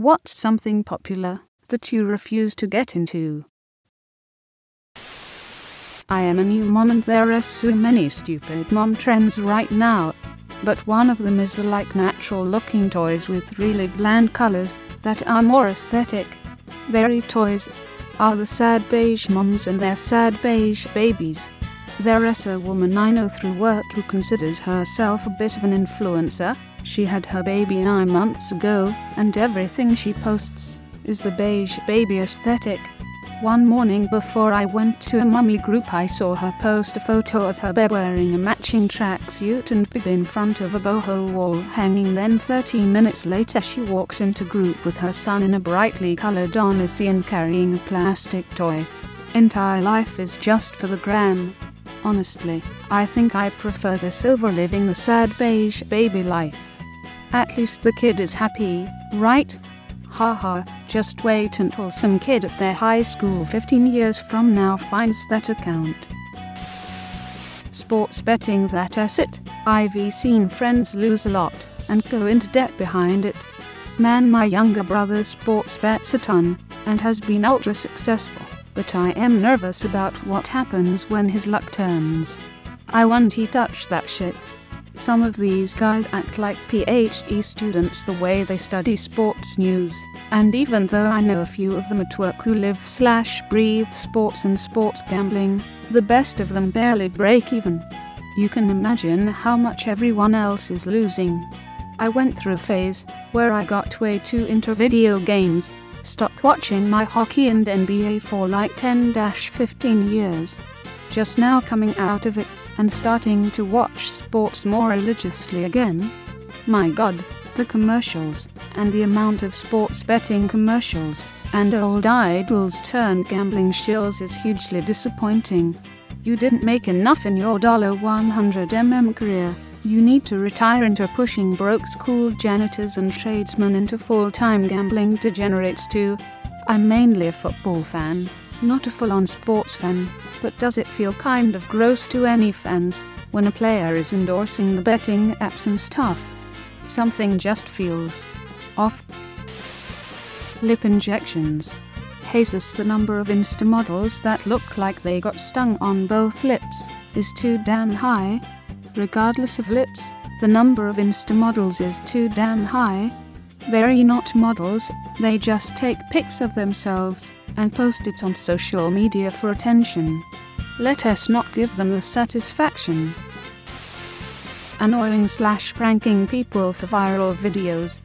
What's something popular that you refuse to get into? I am a new mom and there are so many stupid mom trends right now. But one of them is the natural looking toys with really bland colors that are more aesthetic. Very toys are the sad beige moms and their sad beige babies. There is a woman I know through work who considers herself a bit of an influencer. She had her baby 9 months ago, and everything she posts is the beige baby aesthetic. One morning before I went to a mummy group, I saw her post a photo of her baby wearing a matching tracksuit and bib in front of a boho wall hanging. Then 30 minutes later she walks into group with her son in a brightly colored Odyssey and carrying a plastic toy. Entire life is just for the gram. Honestly, I think I prefer this over living the sad beige baby life. At least the kid is happy, right? Haha, just wait until some kid at their high school 15 years from now finds that account. Sports betting, that's it. I've seen friends lose a lot and go into debt behind it. Man, my younger brother sports bets a ton and has been ultra successful, but I am nervous about what happens when his luck turns. I won't touch that shit. Some of these guys act like PhD students the way they study sports news, and even though I know a few of them at work who live/breathe sports and sports gambling, the best of them barely break even. You can imagine how much everyone else is losing. I went through a phase where I got way too into video games, stopped watching my hockey and NBA for 10-15 years. Just now coming out of it and starting to watch sports more religiously again. My god, the commercials, and the amount of sports betting commercials and old idols turned gambling shills is hugely disappointing. You didn't make enough in your $100 career. You need to retire into pushing broke school janitors and tradesmen into full-time gambling degenerates too. I'm mainly a football fan, not a full-on sports fan, but does it feel kind of gross to any fans when a player is endorsing the betting apps and stuff? Something just feels off. Lip injections. Jesus, the number of Insta models that look like they got stung on both lips is too damn high. Regardless of lips, the number of Insta models is too damn high. They're not models, they just take pics of themselves and post it on social media for attention. Let us not give them the satisfaction. Annoying/pranking people for viral videos.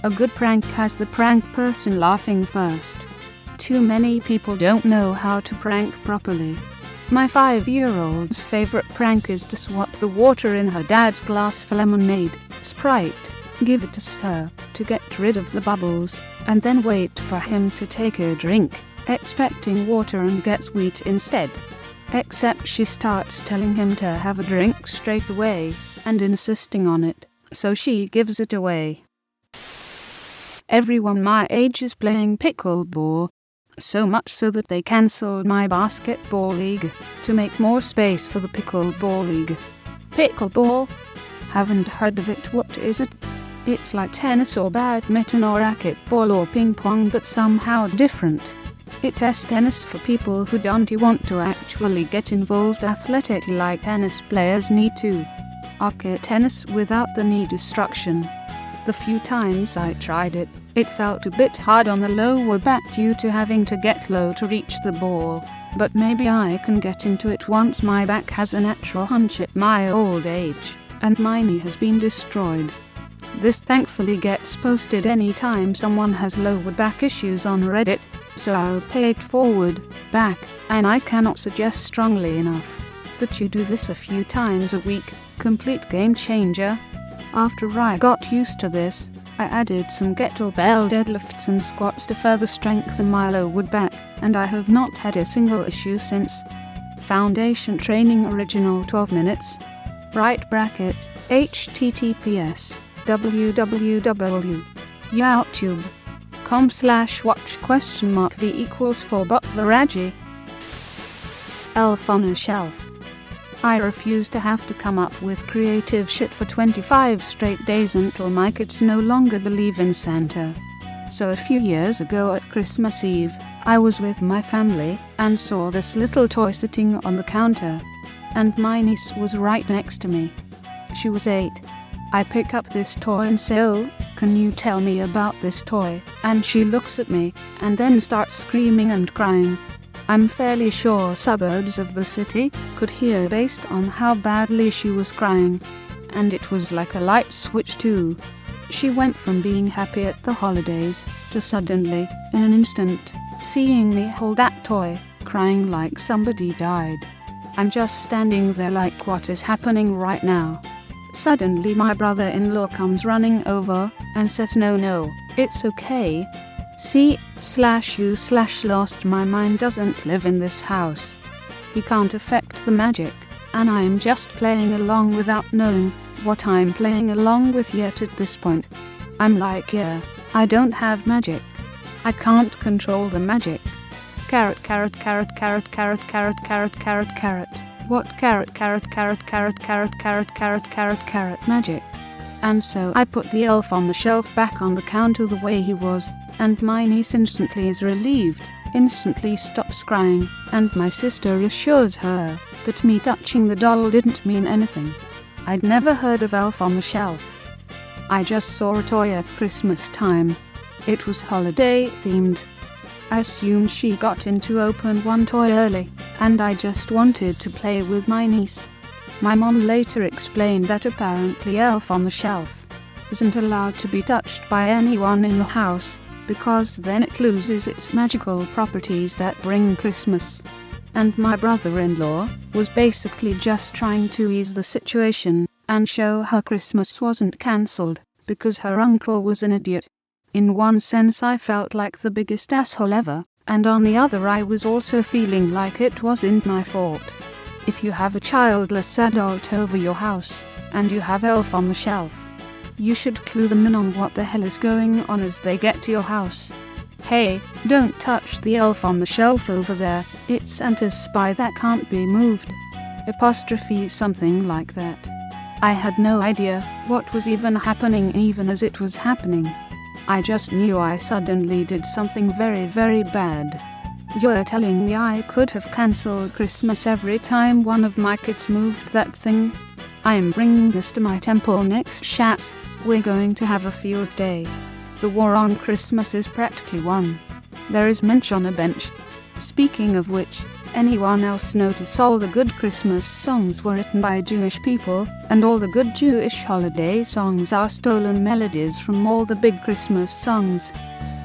A good prank has the prank person laughing first. Too many people don't know how to prank properly. My 5-year-old's favorite prank is to swap the water in her dad's glass for lemonade, Sprite, give it a stir to get rid of the bubbles, and then wait for him to take a drink, expecting water and get sweet instead. Except she starts telling him to have a drink straight away, and insisting on it, so she gives it away. Everyone my age is playing pickleball, so much so that they cancelled my basketball league to make more space for the pickleball league. Pickleball? Haven't heard of it. What is it? It's like tennis or badminton or racquetball or ping pong, but somehow different. It's tennis for people who don't want to actually get involved athletically like tennis players need to. Arcade tennis without the knee destruction. The few times I tried it, it felt a bit hard on the lower back due to having to get low to reach the ball, but maybe I can get into it once my back has a natural hunch at my old age, and my knee has been destroyed. This thankfully gets posted anytime someone has lower back issues on Reddit, so I'll pay it forward, back, and I cannot suggest strongly enough that you do this a few times a week. Complete game changer. After I got used to this, I added some kettlebell deadlifts and squats to further strengthen my lower back, and I have not had a single issue since. Foundation training original 12 minutes. Right bracket, https www.youtube.com/watch?v=4 Elf on a shelf. I refuse to have to come up with creative shit for 25 straight days until my kids no longer believe in Santa. So a few years ago at Christmas Eve, I was with my family and saw this little toy sitting on the counter. And my niece was right next to me. She was 8. I pick up this toy and say, "Oh, can you tell me about this toy?" And she looks at me and then starts screaming and crying. I'm fairly sure suburbs of the city could hear based on how badly she was crying. And it was like a light switch too. She went from being happy at the holidays to suddenly, in an instant, seeing me hold that toy, crying like somebody died. I'm just standing there like, what is happening right now? Suddenly my brother-in-law comes running over and says, no, it's okay. C/U/lost my mind doesn't live in this house. He can't affect the magic, and I am just playing along without knowing what I'm playing along with yet at this point. I'm like, yeah, I don't have magic. I can't control the magic. Carrot. What carrot magic? And so I put the elf on the shelf back on the counter the way he was, and my niece instantly is relieved, instantly stops crying, and my sister assures her that me touching the doll didn't mean anything. I'd never heard of elf on the shelf. I just saw a toy at Christmas time. It was holiday themed. I assumed she got in to open one toy early, and I just wanted to play with my niece. My mom later explained that apparently elf on the shelf isn't allowed to be touched by anyone in the house, because then it loses its magical properties that bring Christmas. And my brother-in-law was basically just trying to ease the situation and show her Christmas wasn't cancelled because her uncle was an idiot. In one sense I felt like the biggest asshole ever, and on the other I was also feeling like it wasn't my fault. If you have a childless adult over your house, and you have elf on the shelf, you should clue them in on what the hell is going on as they get to your house. Hey, don't touch the elf on the shelf over there, it's Santa's spy that can't be moved. Apostrophe something like that. I had no idea what was even happening even as it was happening. I just knew I suddenly did something very, very bad. You're telling me I could have cancelled Christmas every time one of my kids moved that thing? I'm bringing this to my temple next chat. We're going to have a field day. The war on Christmas is practically won. There is mensch on a bench. Speaking of which, anyone else notice all the good Christmas songs were written by Jewish people, and all the good Jewish holiday songs are stolen melodies from all the big Christmas songs?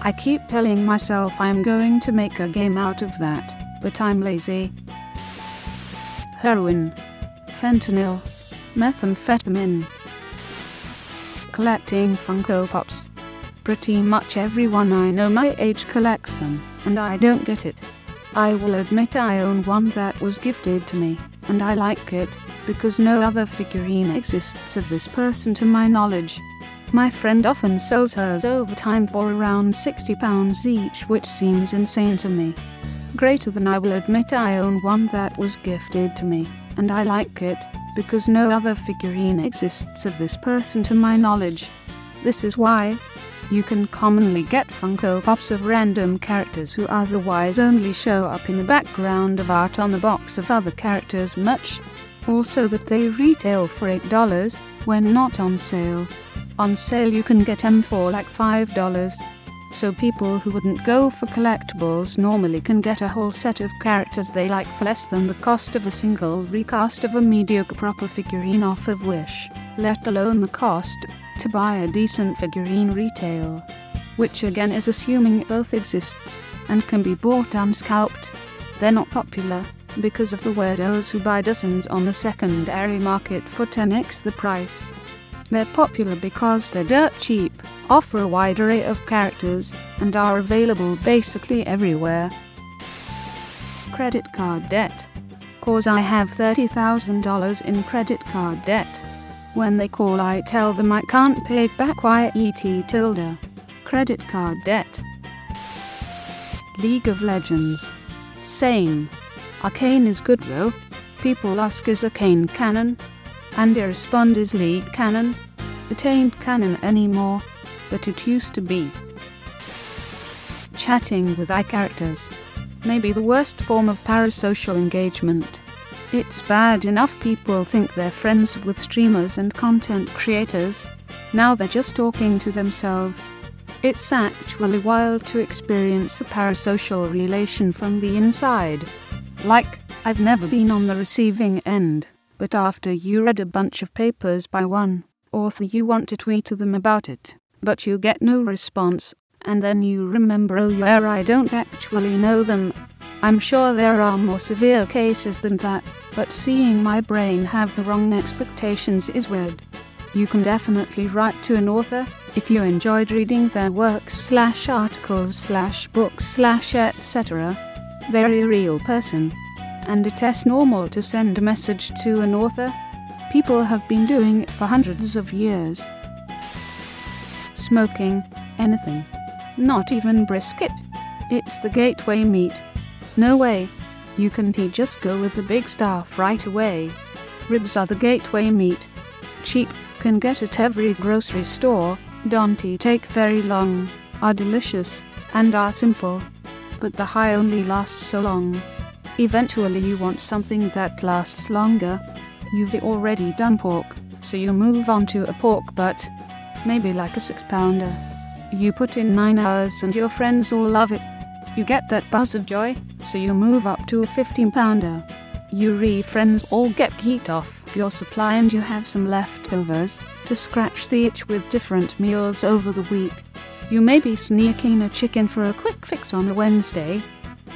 I keep telling myself I'm going to make a game out of that, but I'm lazy. Heroin, fentanyl, methamphetamine, collecting Funko Pops. Pretty much everyone I know my age collects them, and I don't get it. I will admit I own one that was gifted to me, and I like it, because no other figurine exists of this person to my knowledge. My friend often sells hers over time for around £60 each, which seems insane to me. Greater than I will admit I own one that was gifted to me, and I like it, because no other figurine exists of this person to my knowledge. This is why you can commonly get Funko Pops of random characters who otherwise only show up in the background of art on the box of other characters' merch. Also that they retail for $8 when not on sale. On sale you can get them for like $5. So people who wouldn't go for collectibles normally can get a whole set of characters they like for less than the cost of a single recast of a mediocre proper figurine off of Wish, let alone the cost to buy a decent figurine retail. Which again is assuming it both exists and can be bought unscalped. They're not popular because of the weirdos who buy dozens on the secondary market for 10x the price. They're popular because they're dirt cheap, offer a wide array of characters, and are available basically everywhere. Credit card debt. Cause I have $30,000 in credit card debt. When they call I tell them I can't pay it back yet. Credit card debt. League of Legends. Same. Arcane is good though. People ask is Arcane canon? And I respond is League canon? It ain't canon anymore, but it used to be. chatting with characters. Maybe the worst form of parasocial engagement. It's bad enough people think they're friends with streamers and content creators. Now they're just talking to themselves. It's actually wild to experience a parasocial relation from the inside. Like, I've never been on the receiving end, but after you read a bunch of papers by one author you want to tweet to them about it, but you get no response, and then you remember, oh yeah, I don't actually know them. I'm sure there are more severe cases than that, but seeing my brain have the wrong expectations is weird. You can definitely write to an author if you enjoyed reading their works/articles/books/etc. They're a real person. And it's normal to send a message to an author. People have been doing it for hundreds of years. Smoking anything. Not even brisket. It's the gateway meat. No way. You can't just go with the big stuff right away. Ribs are the gateway meat. Cheap, can get at every grocery store, don't take very long, are delicious, and are simple. But the high only lasts so long. Eventually you want something that lasts longer. You've already done pork, so you move on to a pork butt. Maybe like a 6-pounder. You put in 9 hours and your friends all love it. You get that buzz of joy, so you move up to a 15-pounder. Your friends all get geeked off your supply and you have some leftovers to scratch the itch with different meals over the week. You may be sneaking a chicken for a quick fix on a Wednesday.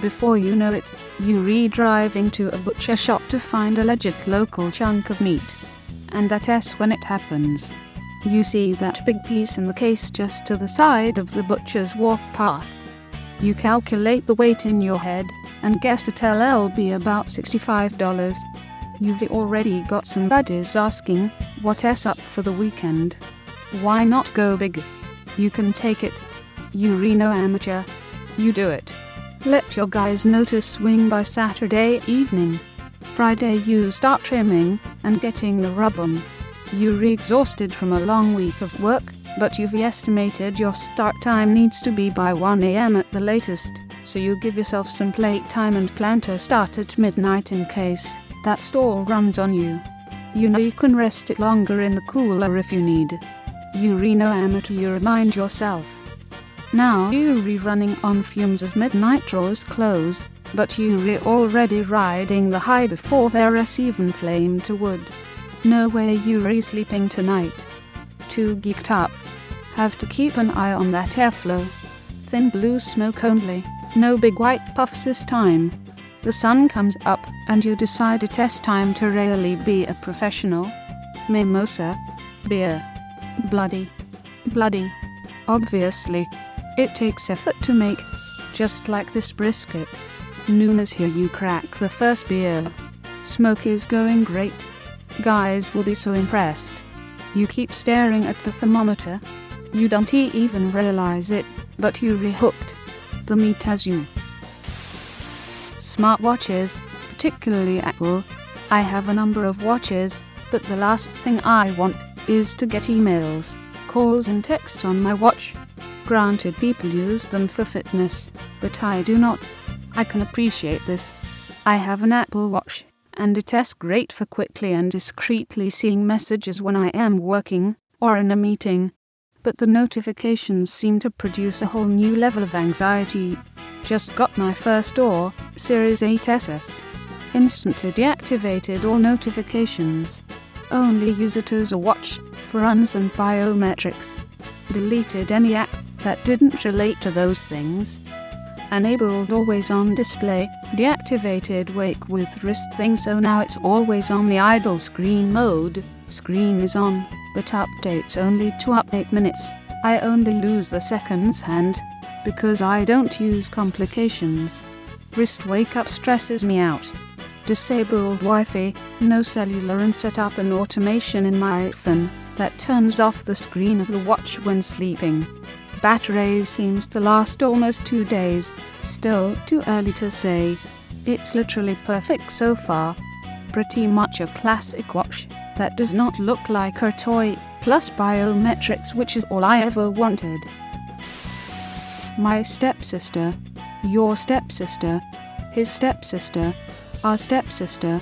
Before you know it, you're driving to a butcher shop to find a legit local chunk of meat. And that's when it happens. You see that big piece in the case just to the side of the butcher's walk path. You calculate the weight in your head and guess it'll be about $65. You've already got some buddies asking, what's up for the weekend? Why not go big? You can take it. You're no amateur. You do it. Let your guys know to swing by Saturday evening. Friday you start trimming and getting the rub on. You're exhausted from a long week of work, but you've estimated your start time needs to be by 1 a.m. at the latest, so you give yourself some playtime and plan to start at midnight in case that stall runs on you. You know you can rest it longer in the cooler if you need. You're no amateur, you remind yourself. Now you're running on fumes as midnight draws close, but you're already riding the high before there's even flame to wood. No way you're sleeping tonight. Too geeked up. Have to keep an eye on that airflow. Thin blue smoke only, no big white puffs this time. The sun comes up and you decide it's time to really be a professional. Mimosa. Beer. Bloody. Obviously. It takes effort to make. Just like this brisket. Noon is here, you crack the first beer. Smoke is going great. Guys will be so impressed. You keep staring at the thermometer. You don't even realize it, but you're hooked. The meat has you. Smartwatches, particularly Apple. I have a number of watches, but the last thing I want is to get emails, calls and texts on my watch. Granted, people use them for fitness, but I do not. I can appreciate this. I have an Apple Watch, and it's great for quickly and discreetly seeing messages when I am working or in a meeting. But the notifications seem to produce a whole new level of anxiety. Just got my first Series 8SS. Instantly deactivated all notifications. Only use it as a watch for runs and biometrics. Deleted any app that didn't relate to those things. Enabled always on display, deactivated wake with wrist thing, so now it's always on the idle screen mode. Screen is on, but updates only to update minutes. I only lose the seconds hand, because I don't use complications. Wrist wake up stresses me out. Disabled Wi-Fi, no cellular, and set up an automation in my iPhone that turns off the screen of the watch when sleeping. Battery seems to last almost 2 days. Still too early to say. It's literally perfect so far. Pretty much a classic watch that does not look like a toy, plus biometrics, which is all I ever wanted. My stepsister, your stepsister, his stepsister, our stepsister.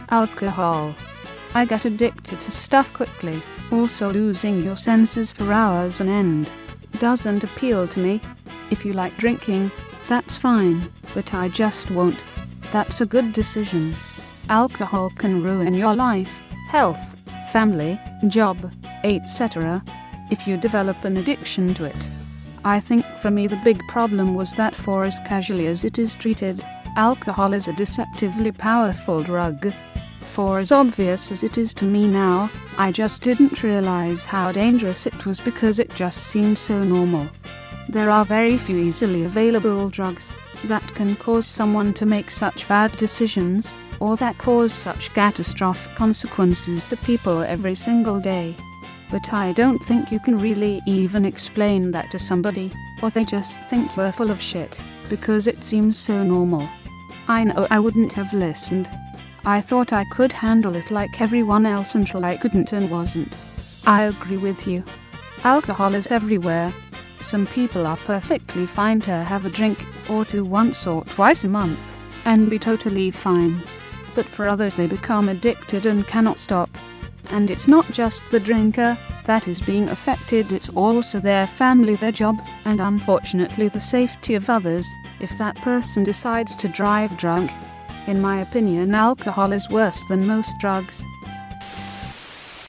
Alcohol. I get addicted to stuff quickly. Also, losing your senses for hours on end doesn't appeal to me. If you like drinking, that's fine, but I just won't. That's a good decision. Alcohol can ruin your life, health, family, job, etc. if you develop an addiction to it. I think for me the big problem was that for as casually as it is treated, alcohol is a deceptively powerful drug. For as obvious as it is to me now, I just didn't realize how dangerous it was because it just seemed so normal. There are very few easily available drugs that can cause someone to make such bad decisions, or that cause such catastrophic consequences to people every single day. But I don't think you can really even explain that to somebody, or they just think you're full of shit, because it seems so normal. I know I wouldn't have listened. I thought I could handle it like everyone else until I couldn't and wasn't. I agree with you. Alcohol is everywhere. Some people are perfectly fine to have a drink or two once or twice a month and be totally fine. But for others they become addicted and cannot stop. And it's not just the drinker that is being affected, it's also their family, their job, and unfortunately the safety of others, if that person decides to drive drunk. In my opinion, alcohol is worse than most drugs.